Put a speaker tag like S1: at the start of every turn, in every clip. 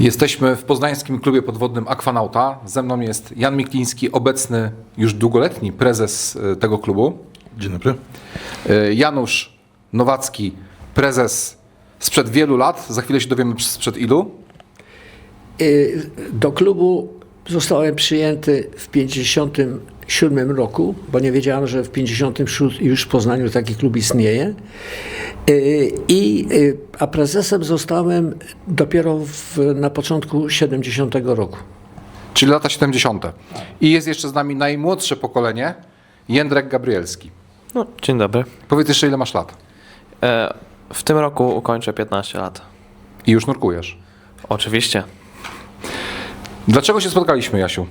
S1: Jesteśmy w poznańskim klubie podwodnym Aquanauta. Ze mną jest Jan Mikliński, obecny już długoletni prezes tego klubu.
S2: Dzień dobry.
S1: Janusz Nowacki, prezes sprzed wielu lat. Za chwilę się dowiemy sprzed ilu.
S3: Do klubu zostałem przyjęty w 1957 roku, bo nie wiedziałem, że w 1956 już w Poznaniu taki klub istnieje. A prezesem zostałem dopiero na początku 70 roku.
S1: Czyli lata 70. I jest jeszcze z nami najmłodsze pokolenie, Jędrek Gabrielski.
S4: No, dzień dobry.
S1: Powiedz jeszcze, ile masz lat?
S4: W tym roku ukończę 15 lat.
S1: I już nurkujesz.
S4: Oczywiście.
S1: Dlaczego się spotkaliśmy, Jasiu?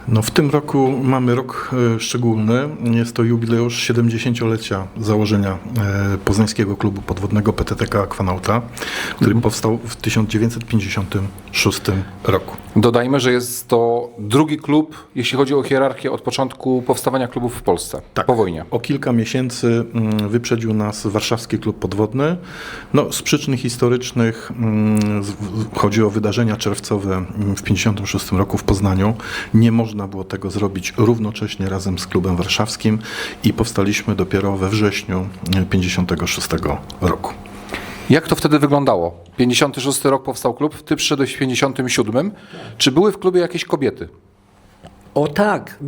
S2: No, w tym roku mamy rok szczególny. Jest to jubileusz 70-lecia założenia Poznańskiego Klubu Podwodnego PTTK Aquanauta, który powstał w 1956 roku.
S1: Dodajmy, że jest to drugi klub, jeśli chodzi o hierarchię, od początku powstawania klubów w Polsce, po wojnie.
S2: O kilka miesięcy wyprzedził nas Warszawski Klub Podwodny. No, z przyczyn historycznych chodzi o wydarzenia czerwcowe w 1956 roku w Poznaniu. Nie można było tego zrobić równocześnie razem z Klubem Warszawskim i powstaliśmy dopiero we wrześniu 1956 roku.
S1: Jak to wtedy wyglądało? 56 rok powstał klub, ty przyszedłeś w 57. Czy były w klubie jakieś kobiety?
S3: O tak,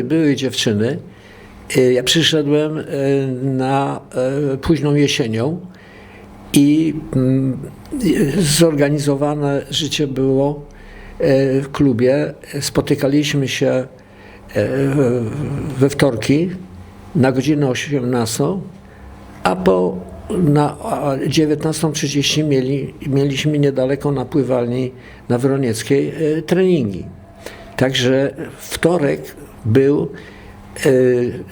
S3: były dziewczyny. Ja przyszedłem na późną jesienią i zorganizowane życie było w klubie. Spotykaliśmy się we wtorki na godzinę 18, a na 19:30 mieliśmy niedaleko na pływalni na Wronieckiej treningi. Także wtorek był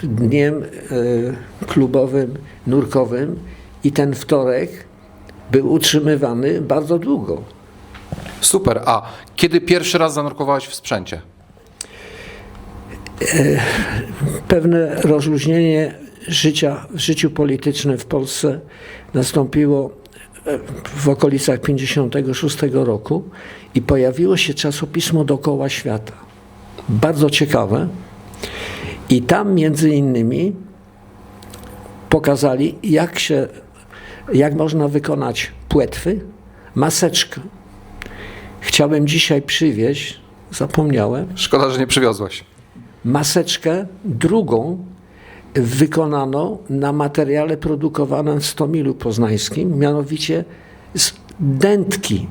S3: dniem klubowym, nurkowym i ten wtorek był utrzymywany bardzo długo.
S1: Super. A kiedy pierwszy raz zanurkowałeś w sprzęcie?
S3: Pewne rozluźnienie życia w życiu politycznym w Polsce nastąpiło w okolicach 56 roku i pojawiło się czasopismo Dookoła Świata. Bardzo ciekawe. I tam między innymi pokazali, jak można wykonać płetwy, maseczkę. Chciałem dzisiaj przywieźć, zapomniałem.
S1: Szkoda, że nie przywiozłeś.
S3: Maseczkę drugą wykonano na materiale produkowanym w Stomilu Poznańskim, mianowicie z dętki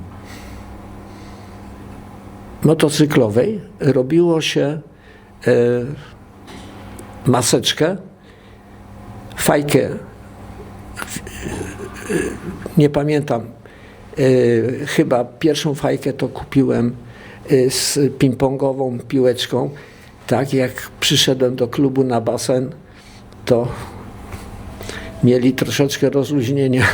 S3: motocyklowej robiło się maseczkę, fajkę, nie pamiętam, chyba pierwszą fajkę to kupiłem z ping-pongową piłeczką. Tak, jak przyszedłem do klubu na basen, to mieli troszeczkę rozluźnienia,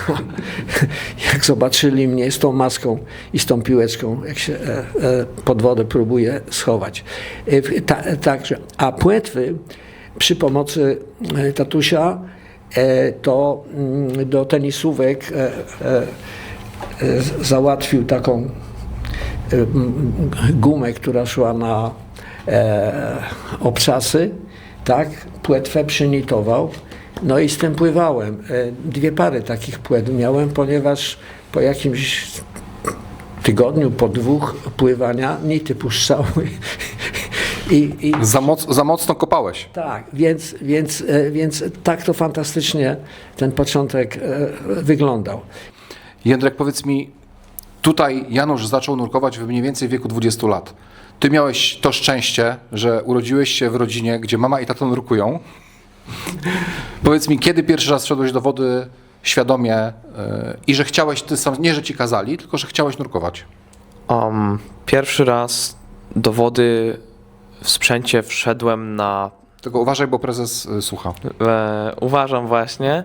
S3: jak zobaczyli mnie z tą maską i z tą piłeczką, jak się pod wodę próbuje schować. Także, a płetwy przy pomocy tatusia to do tenisówek załatwił taką gumę, która szła na obcasy, tak, płetwę przynitował, no i z tym pływałem. 2 pary takich płetw miałem, ponieważ po jakimś tygodniu, po 2 pływania nity puszczały.
S1: Za mocno kopałeś.
S3: Tak, więc tak to fantastycznie ten początek wyglądał.
S1: Jędrek, powiedz mi, tutaj Janusz zaczął nurkować w mniej więcej wieku 20 lat. Ty miałeś to szczęście, że urodziłeś się w rodzinie, gdzie mama i tato nurkują. Powiedz mi, kiedy pierwszy raz wszedłeś do wody świadomie i że chciałeś, ty sam, nie że ci kazali, tylko że chciałeś nurkować?
S4: Pierwszy raz do wody w sprzęcie wszedłem na...
S1: Tylko uważaj, bo prezes słucha.
S4: Uważam właśnie.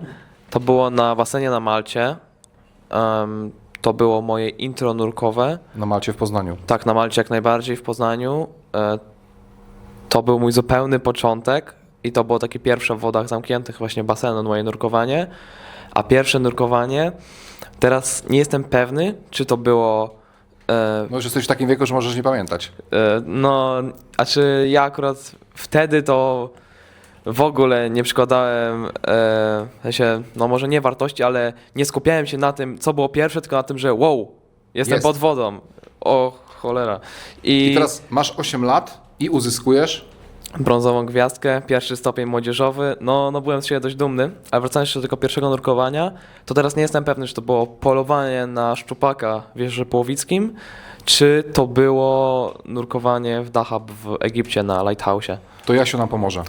S4: To było na basenie na Malcie. To było moje intro nurkowe.
S1: Na Malcie w Poznaniu.
S4: Tak, na Malcie jak najbardziej w Poznaniu. To był mój zupełny początek i to było takie pierwsze w wodach zamkniętych właśnie basenu moje nurkowanie. A pierwsze nurkowanie, teraz nie jestem pewny, czy to było E,
S1: No już jesteś w takim wieku, że możesz nie pamiętać.
S4: No, znaczy ja akurat wtedy to w ogóle nie przykładałem, w sensie, no może nie wartości, ale nie skupiałem się na tym, co było pierwsze, tylko na tym, że wow, jestem
S1: Jest.
S4: pod wodą. O cholera.
S1: I teraz masz 8 lat i uzyskujesz.
S4: Brązową gwiazdkę, pierwszy stopień młodzieżowy, no byłem z siebie dość dumny, ale wracając jeszcze do tego pierwszego nurkowania, to teraz nie jestem pewny, czy to było polowanie na szczupaka w Jeziorze Połowickim, czy to było nurkowanie w Dahab w Egipcie na Lighthouse'ie.
S1: To Jasiu nam pomoże.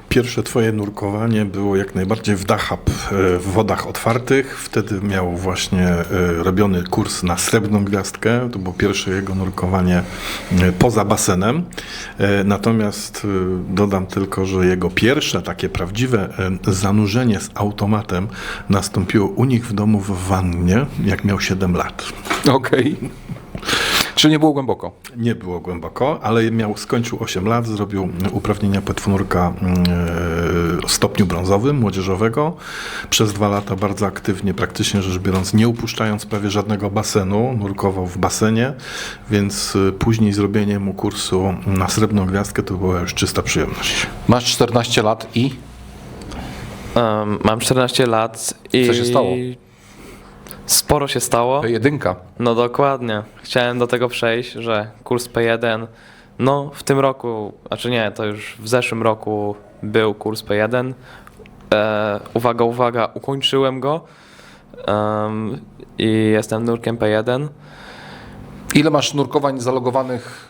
S2: Pierwsze twoje nurkowanie było jak najbardziej w Dahab, w wodach otwartych. Wtedy miał właśnie robiony kurs na srebrną gwiazdkę. To było pierwsze jego nurkowanie poza basenem. Natomiast dodam tylko, że jego pierwsze takie prawdziwe zanurzenie z automatem nastąpiło u nich w domu w wannie, jak miał 7 lat.
S1: Okej. Czy nie było głęboko?
S2: Nie było głęboko, ale skończył 8 lat, zrobił uprawnienia płetwonurka w stopniu brązowym, młodzieżowego. Przez 2 lata bardzo aktywnie, praktycznie rzecz biorąc, nie upuszczając prawie żadnego basenu, nurkował w basenie, więc później zrobienie mu kursu na srebrną gwiazdkę to była już czysta przyjemność.
S1: Masz 14 lat i
S4: Mam 14 lat i...
S1: Co się stało?
S4: Sporo się stało.
S1: P1.
S4: No dokładnie. Chciałem do tego przejść, że kurs P1, no w tym roku, znaczy nie, to już w zeszłym roku był kurs P1. Uwaga, ukończyłem go i jestem nurkiem P1.
S1: Ile masz nurkowań zalogowanych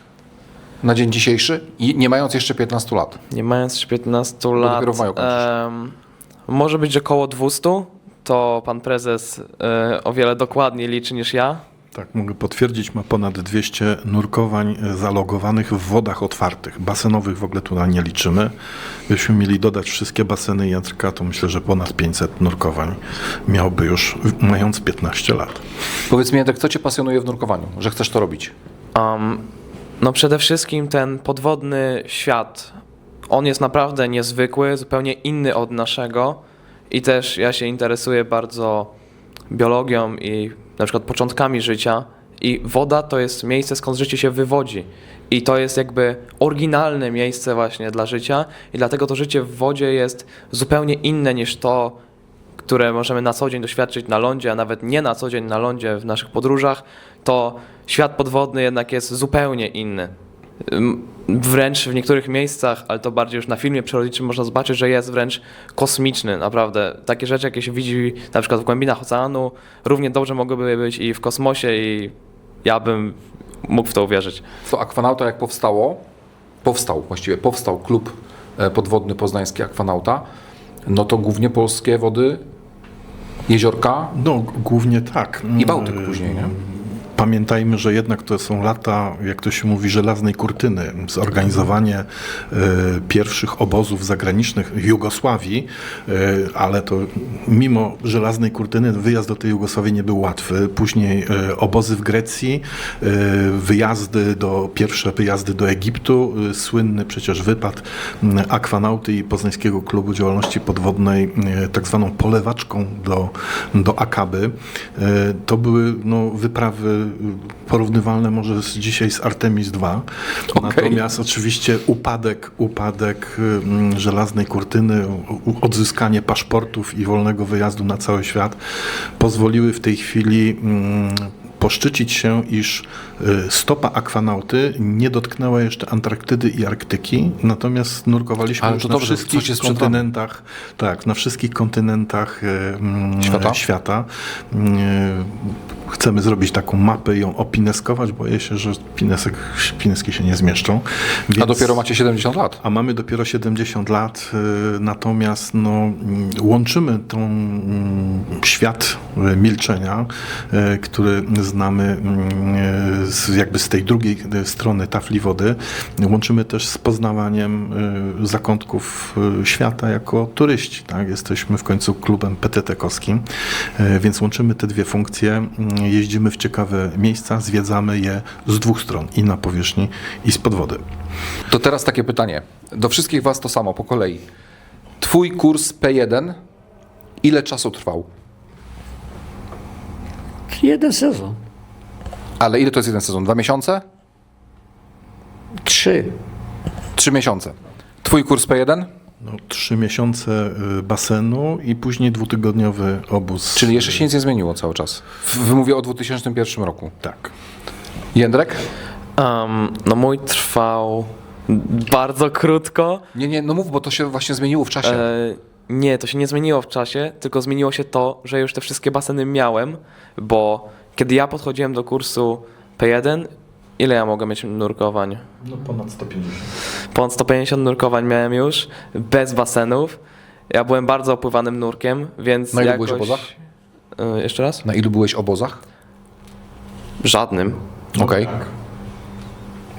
S1: na dzień dzisiejszy i nie mając jeszcze 15 lat?
S4: Nie mając jeszcze 15 lat,
S1: dopiero w maju kończysz.
S4: może być około 200. To pan prezes o wiele dokładniej liczy niż ja.
S2: Tak, mogę potwierdzić, ma ponad 200 nurkowań zalogowanych w wodach otwartych. Basenowych w ogóle tutaj nie liczymy. Gdybyśmy mieli dodać wszystkie baseny Jędrka, to myślę, że ponad 500 nurkowań miałby już, mając 15 lat.
S1: Powiedz mi, Jędrek, co cię pasjonuje w nurkowaniu? Że chcesz to robić?
S4: No przede wszystkim ten podwodny świat, on jest naprawdę niezwykły, zupełnie inny od naszego i też ja się interesuję bardzo biologią i na przykład początkami życia i woda to jest miejsce, skąd życie się wywodzi i to jest jakby oryginalne miejsce właśnie dla życia i dlatego to życie w wodzie jest zupełnie inne niż to, które możemy na co dzień doświadczyć na lądzie, a nawet nie na co dzień na lądzie w naszych podróżach, to świat podwodny jednak jest zupełnie inny. Wręcz w niektórych miejscach, ale to bardziej już na filmie przyrodniczym można zobaczyć, że jest wręcz kosmiczny, naprawdę. Takie rzeczy, jakie się widzi na przykład w głębinach oceanu, równie dobrze mogłyby być i w kosmosie i ja bym mógł w to uwierzyć.
S1: To Aquanauta jak powstał klub podwodny poznański Aquanauta, no to głównie polskie wody, jeziorka
S2: No, głównie tak.
S1: i Bałtyk później, nie?
S2: Pamiętajmy, że jednak to są lata, jak to się mówi, żelaznej kurtyny. Zorganizowanie pierwszych obozów zagranicznych w Jugosławii, ale to mimo żelaznej kurtyny wyjazd do tej Jugosławii nie był łatwy. Później obozy w Grecji, pierwsze wyjazdy do Egiptu, słynny przecież wypad Aquanauty i Poznańskiego Klubu Działalności Podwodnej, tak zwaną polewaczką do Akaby. To były wyprawy porównywalne może dzisiaj z Artemis II. Natomiast oczywiście upadek żelaznej kurtyny, odzyskanie paszportów i wolnego wyjazdu na cały świat pozwoliły w tej chwili poszczycić się, iż stopa Aquanauty nie dotknęła jeszcze Antarktydy i Arktyki, natomiast nurkowaliśmy
S1: Ale
S2: już
S1: to
S2: na
S1: dobrze,
S2: wszystkich
S1: coś jest przed
S2: kontynentach, tak, na wszystkich kontynentach świata. Chcemy zrobić taką mapę i ją opineskować. Boję się, że pineski się nie zmieszczą.
S1: A dopiero macie 70 lat.
S2: A mamy dopiero 70 lat, natomiast łączymy tą świat milczenia, który znamy jakby z tej drugiej strony tafli wody, łączymy też z poznawaniem zakątków świata jako turyści. Tak? Jesteśmy w końcu klubem PTT-kowskim, więc łączymy te dwie funkcje. Jeździmy w ciekawe miejsca, zwiedzamy je z dwóch stron, i na powierzchni, i spod wody.
S1: To teraz takie pytanie. Do wszystkich was to samo, po kolei. Twój kurs P1 ile czasu trwał?
S3: 1 sezon.
S1: Ale ile to jest jeden sezon? 2 miesiące?
S3: 3.
S1: 3 miesiące. Twój kurs P1?
S2: No, 3 miesiące basenu i później 2-tygodniowy obóz.
S1: Czyli jeszcze się nic nie zmieniło cały czas. Mówię o 2001 roku.
S2: Tak.
S1: Jędrek?
S4: No mój trwał bardzo krótko.
S1: Nie, no mów, bo to się właśnie zmieniło w czasie.
S4: Nie, to się nie zmieniło w czasie, tylko zmieniło się to, że już te wszystkie baseny miałem, bo kiedy ja podchodziłem do kursu P1, ile ja mogę mieć nurkowań?
S2: No ponad 150.
S4: Ponad 150 nurkowań miałem już, bez basenów. Ja byłem bardzo opływanym nurkiem, więc
S1: Na ilu
S4: jakoś...
S1: byłeś obozach?
S4: Jeszcze raz?
S1: Na ilu byłeś obozach?
S4: Żadnym.
S1: Okej.
S2: Tak.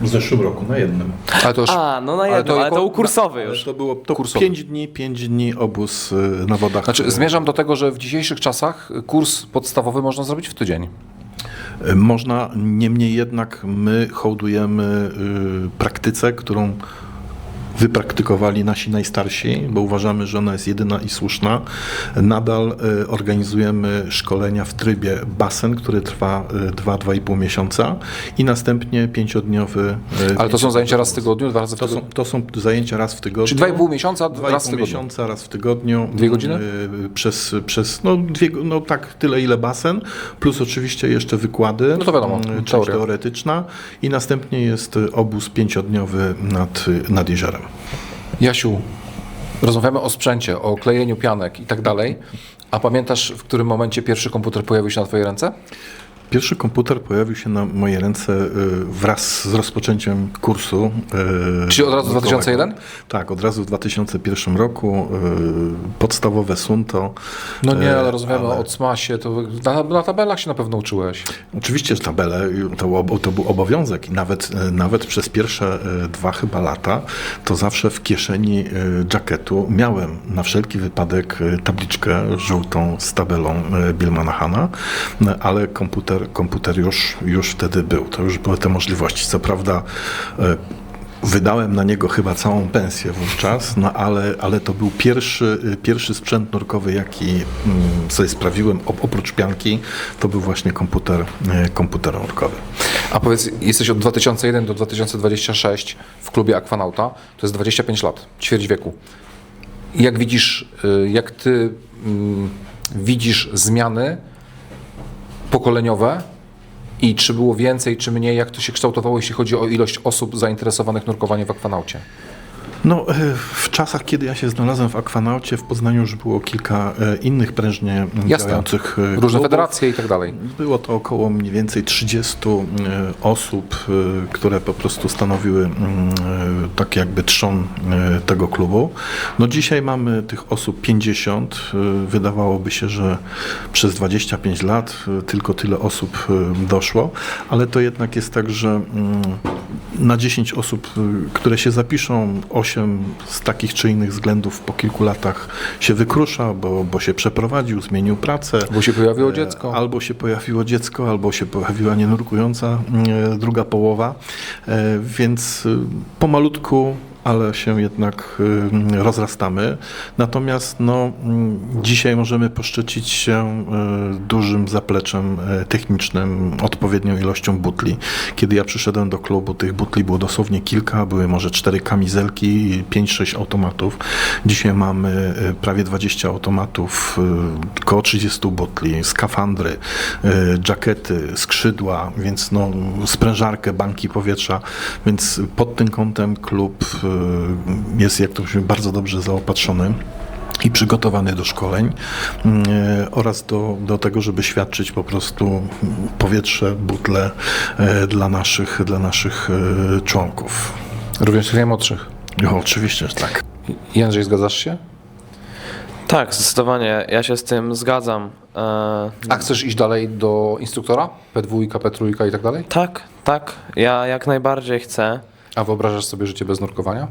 S2: W zeszłym roku na jednym.
S1: Ale to już...
S4: No na
S1: ale
S4: jednym,
S1: to
S4: ale to
S1: jako-
S4: był kursowy
S2: Ale
S4: już.
S2: to było
S1: Kursowy.
S2: 5 dni obóz na wodach.
S1: Znaczy, zmierzam do tego, że w dzisiejszych czasach kurs podstawowy można zrobić w tydzień.
S2: Można, niemniej jednak my hołdujemy praktyce, którą wypraktykowali nasi najstarsi, bo uważamy, że ona jest jedyna i słuszna. Nadal organizujemy szkolenia w trybie basen, który trwa 2-2,5 miesiąca i następnie 5-dniowy...
S1: Ale to są zajęcia raz w tygodniu, 2 razy w tygodniu?
S2: To są zajęcia raz w tygodniu.
S1: Czyli 2,5 miesiąca,
S2: 2,5
S1: raz w tygodniu.
S2: miesiąca, raz w tygodniu.
S1: 2 godziny?
S2: Przez no tak, tyle ile basen, plus oczywiście jeszcze wykłady.
S1: No to wiadomo,
S2: część
S1: teoria.
S2: teoretyczna i następnie jest obóz 5-dniowy nad jeziorem.
S1: Jasiu, rozmawiamy o sprzęcie, o klejeniu pianek i tak dalej. A pamiętasz, w którym momencie pierwszy komputer pojawił się na twoje ręce?
S2: Pierwszy komputer pojawił się na moje ręce wraz z rozpoczęciem kursu.
S1: Czyli od razu w
S2: naukowego.
S1: 2001?
S2: Tak, od razu w 2001 roku. Podstawowe Sunto.
S1: No nie, ale rozmawiamy o CMASie, to na tabelach się na pewno uczyłeś.
S2: Oczywiście, że tabele to był obowiązek i nawet przez pierwsze 2 chyba lata to zawsze w kieszeni jacketu miałem na wszelki wypadek tabliczkę żółtą z tabelą Bill-Manahana, ale komputer już wtedy był. To już były te możliwości. Co prawda wydałem na niego chyba całą pensję wówczas, no ale to był pierwszy sprzęt nurkowy, jaki sobie sprawiłem, oprócz pianki, to był właśnie komputer nurkowy.
S1: A powiedz, jesteś od 2001 do 2026 w klubie Aquanauta, to jest 25 lat, ćwierć wieku. Jak widzisz, jak ty widzisz zmiany pokoleniowe i czy było więcej, czy mniej, jak to się kształtowało, jeśli chodzi o ilość osób zainteresowanych nurkowaniem w Aquanaucie?
S2: No, w czasach, kiedy ja się znalazłem w Aquanaucie, w Poznaniu już było kilka innych prężnie działających
S1: Różne
S2: klubów.
S1: federacje i tak dalej.
S2: Było to około mniej więcej 30 osób, które po prostu stanowiły tak jakby trzon tego klubu. No dzisiaj mamy tych osób 50. Wydawałoby się, że przez 25 lat tylko tyle osób doszło, ale to jednak jest tak, że na 10 osób, które się zapiszą, 8 z takich czy innych względów po kilku latach się wykrusza, bo się przeprowadził, zmienił pracę.
S1: Bo się pojawiło dziecko.
S2: Albo się pojawiło dziecko, albo się pojawiła nienurkująca druga połowa. Więc pomalutku, ale się jednak rozrastamy. Natomiast dzisiaj możemy poszczycić się dużym zapleczem technicznym, odpowiednią ilością butli. Kiedy ja przyszedłem do klubu, tych butli było dosłownie kilka, były może 4 kamizelki i 5-6 automatów. Dzisiaj mamy prawie 20 automatów, około 30 butli, skafandry, dżakety, skrzydła, więc sprężarkę, banki powietrza, więc pod tym kątem klub jest, jak to się bardzo dobrze zaopatrzony i przygotowany do szkoleń oraz do tego, żeby świadczyć po prostu powietrze, butle dla naszych członków.
S1: Również tych najmłodszych.
S2: No, oczywiście, że tak.
S1: Jędrzej, zgadzasz się?
S4: Tak, zdecydowanie. Ja się z tym zgadzam.
S1: A chcesz iść dalej do instruktora? P2, P3 i tak dalej?
S4: Tak. Ja jak najbardziej chcę.
S1: A wyobrażasz sobie życie bez nurkowania?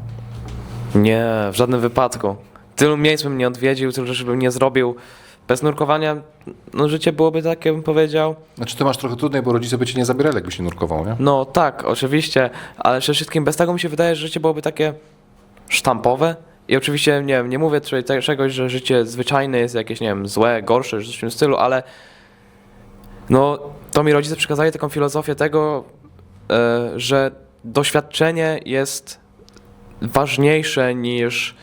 S4: Nie, w żadnym wypadku. Tylu miejsc bym nie odwiedził, tylu rzeczy bym nie zrobił. Bez nurkowania życie byłoby takie, bym powiedział.
S1: Znaczy ty masz trochę trudniej, bo rodzice by cię nie zabierali, jakbyś nie nurkował, nie?
S4: No tak, oczywiście, ale przede wszystkim bez tego mi się wydaje, że życie byłoby takie sztampowe. I oczywiście, nie mówię tutaj czegoś, że życie zwyczajne jest jakieś, złe, gorsze, coś w tym stylu, ale to mi rodzice przekazali taką filozofię tego, że doświadczenie jest ważniejsze niż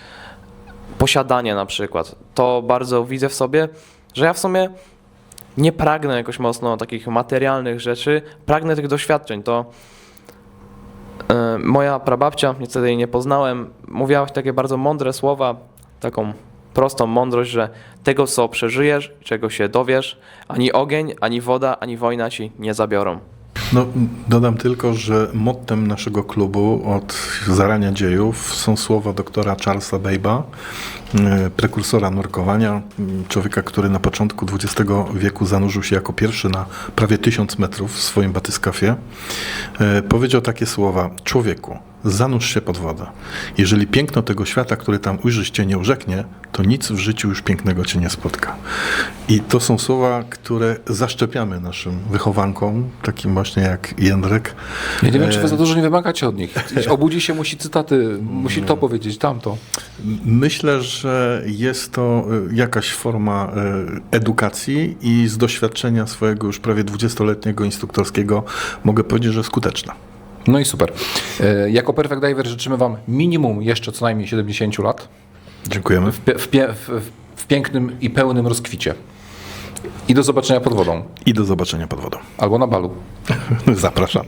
S4: posiadanie na przykład. To bardzo widzę w sobie, że ja w sumie nie pragnę jakoś mocno takich materialnych rzeczy, pragnę tych doświadczeń. To moja prababcia, niestety jej nie poznałem, mówiła takie bardzo mądre słowa, taką prostą mądrość, że tego, co przeżyjesz, czego się dowiesz, ani ogień, ani woda, ani wojna ci nie zabiorą.
S2: No, dodam tylko, że mottem naszego klubu od zarania dziejów są słowa doktora Charlesa Babe'a, prekursora nurkowania, człowieka, który na początku XX wieku zanurzył się jako pierwszy na prawie 1000 metrów w swoim batyskafie. Powiedział takie słowa: człowieku, zanurz się pod wodę. Jeżeli piękno tego świata, który tam ujrzysz, cię nie urzeknie, to nic w życiu już pięknego cię nie spotka. I to są słowa, które zaszczepiamy naszym wychowankom, takim właśnie jak Jędrek.
S1: Ja nie wiem, czy wy za dużo nie wymagacie od nich. Obudzi się, musi cytaty, musi to powiedzieć, tamto.
S2: Myślę, że jest to jakaś forma edukacji i z doświadczenia swojego już prawie 20-letniego instruktorskiego mogę powiedzieć, że skuteczna.
S1: No i super. Jako Perfect Diver życzymy wam minimum jeszcze co najmniej 70 lat
S2: Dziękujemy.
S1: w pięknym i pełnym rozkwicie. I do zobaczenia pod wodą.
S2: I do zobaczenia pod wodą.
S1: Albo na balu.
S2: Zapraszam.